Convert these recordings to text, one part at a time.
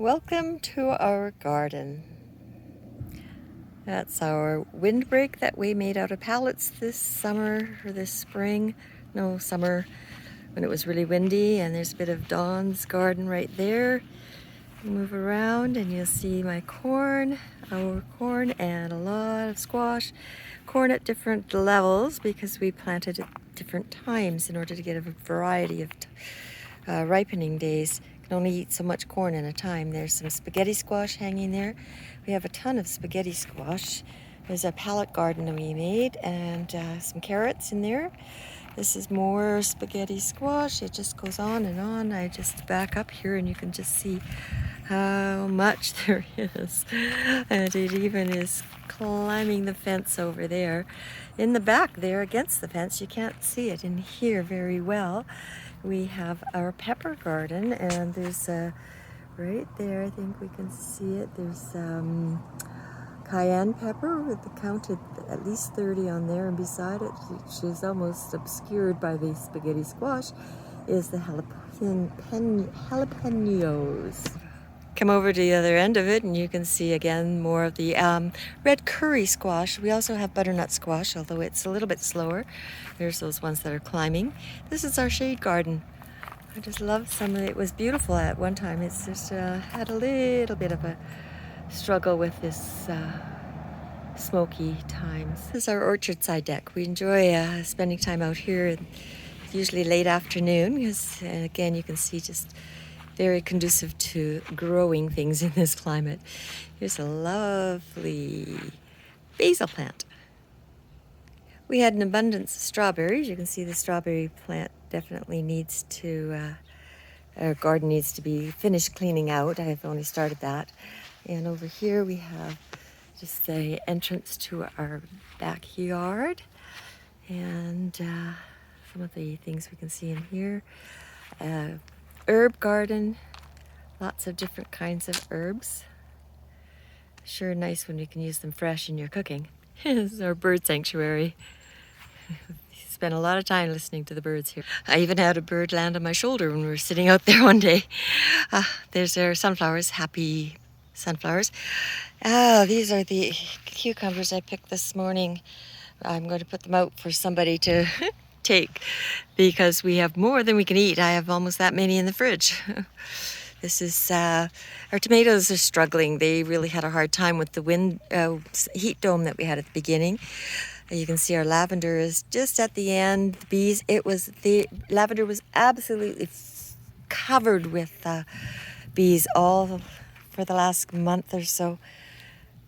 Welcome to our garden. That's our windbreak that we made out of pallets this summer or this spring. No, summer when it was really windy, and there's a bit of Dawn's garden right there. Move around and you'll see my corn, our corn, and a lot of squash. Corn at different levels because we planted at different times in order to get a variety of ripening days. You can only eat so much corn at a time. There's some spaghetti squash hanging there. We have a ton of spaghetti squash. There's a pallet garden that we made, and some carrots in there. This is more spaghetti squash. It just goes on and on. I just back up here and you can just see how much there is. And it even is climbing the fence over there. In the back there against the fence, you can't see it in here very well. We have our pepper garden, and there's right there, I think we can see it. There's cayenne pepper with counted at least 30 on there, and beside it, which is almost obscured by the spaghetti squash, is the jalapenos. Come over to the other end of it and you can see again more of the red curry squash. We also have butternut squash, although it's a little bit slower. There's those ones that are climbing. This is our shade garden. I just love some of it. It was beautiful at one time. It's just had a little bit of a struggle with this smoky times. This is our orchard side deck. We enjoy spending time out here, usually late afternoon, because again you can see just very conducive to growing things in this climate. Here's a lovely basil plant. We had an abundance of strawberries. You can see the strawberry plant definitely needs to, our garden needs to be finished cleaning out. I've only started that. And over here we have just the entrance to our backyard. And some of the things we can see in here. Herb garden, lots of different kinds of herbs. Sure nice when you can use them fresh in your cooking. This is our bird sanctuary. Spent a lot of time listening to the birds here. I even had a bird land on my shoulder when we were sitting out there one day. There's our sunflowers, happy sunflowers. These are the cucumbers I picked this morning. I'm going to put them out for somebody to take because we have more than we can eat. I have almost that many in the fridge. This is our tomatoes are struggling. They really had a hard time with the heat dome that we had at the beginning. You can see our lavender is just at the end. The bees, the lavender was absolutely covered with bees all for the last month or so.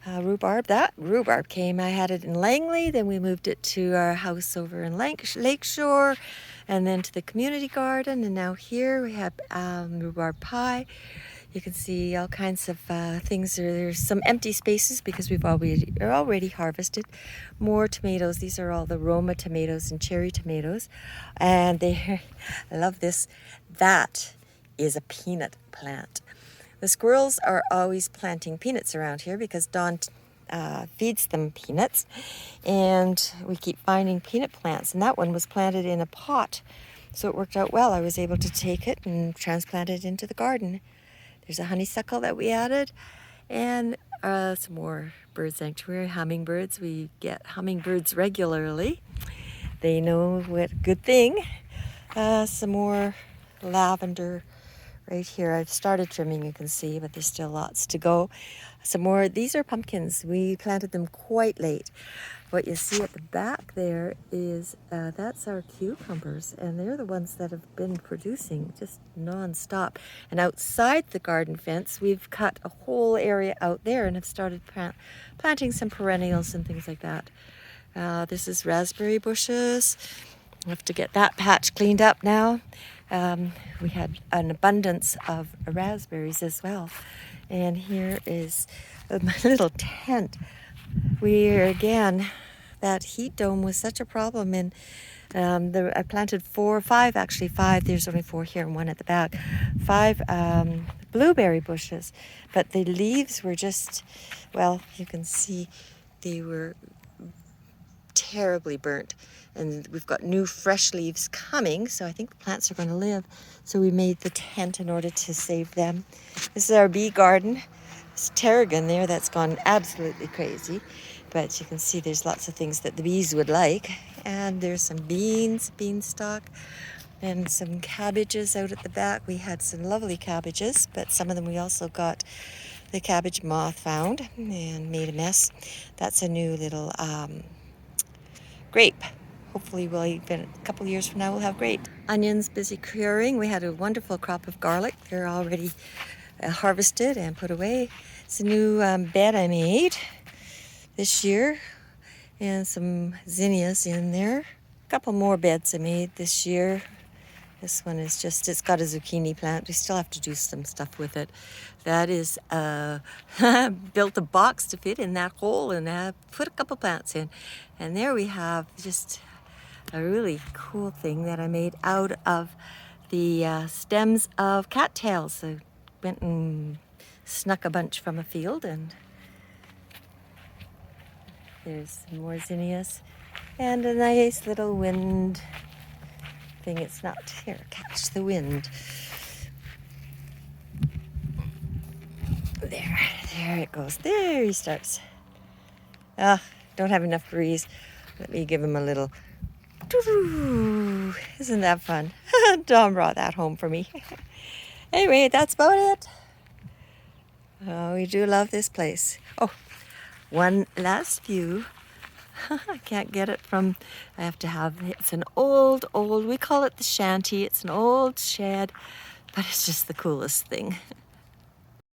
Rhubarb came. I had it in Langley, then we moved it to our house over in Lakeshore, and then to the community garden, and now here we have rhubarb pie. You can see all kinds of things. There's some empty spaces because we've already harvested more tomatoes. These are all the Roma tomatoes and cherry tomatoes, and I love this. That is a peanut plant. The squirrels are always planting peanuts around here because Dawn feeds them peanuts, and we keep finding peanut plants, and that one was planted in a pot, so it worked out well. I was able to take it and transplant it into the garden. There's a honeysuckle that we added, and some more bird sanctuary, hummingbirds. We get hummingbirds regularly. They know what good thing. Some more lavender right here. I've started trimming, you can see, but there's still lots to go. Some more. These are pumpkins. We planted them quite late. What you see at the back there is that's our cucumbers, and they're the ones that have been producing just non-stop. And outside the garden fence, we've cut a whole area out there and have started planting some perennials and things like that. This is raspberry bushes. I have to get that patch cleaned up now. We had an abundance of raspberries as well. And here is my little tent. That heat dome was such a problem. And I planted five, there's only 4 here and 1 at the back. 5 blueberry bushes. But the leaves were just, well, you can see they were terribly burnt. And we've got new fresh leaves coming, so I think the plants are going to live. So we made the tent in order to save them. This is our bee garden. There's tarragon there that's gone absolutely crazy. But you can see there's lots of things that the bees would like. And there's some beans, beanstalk, and some cabbages out at the back. We had some lovely cabbages, but some of them we also got the cabbage moth found and made a mess. That's a new little grape. Hopefully we'll even a couple years from now we'll have grape. Onions busy curing. We had a wonderful crop of garlic. They're already harvested and put away. It's a new bed I made this year, and some zinnias in there. A couple more beds I made this year. This one is just, it's got a zucchini plant. We still have to do some stuff with it. That is, built a box to fit in that hole and put a couple plants in. And there we have just a really cool thing that I made out of the stems of cattails. I went and snuck a bunch from a field, and there's some more zinnias and a nice little wind thing. It's not here. Catch the wind. There it goes. There he starts. Don't have enough breeze. Let me give him a little. Isn't that fun? Dom brought that home for me. Anyway, that's about it. Oh, we do love this place. Oh, one last view. I can't get it from, I have to have, it's an old, we call it the shanty. It's an old shed, but it's just the coolest thing.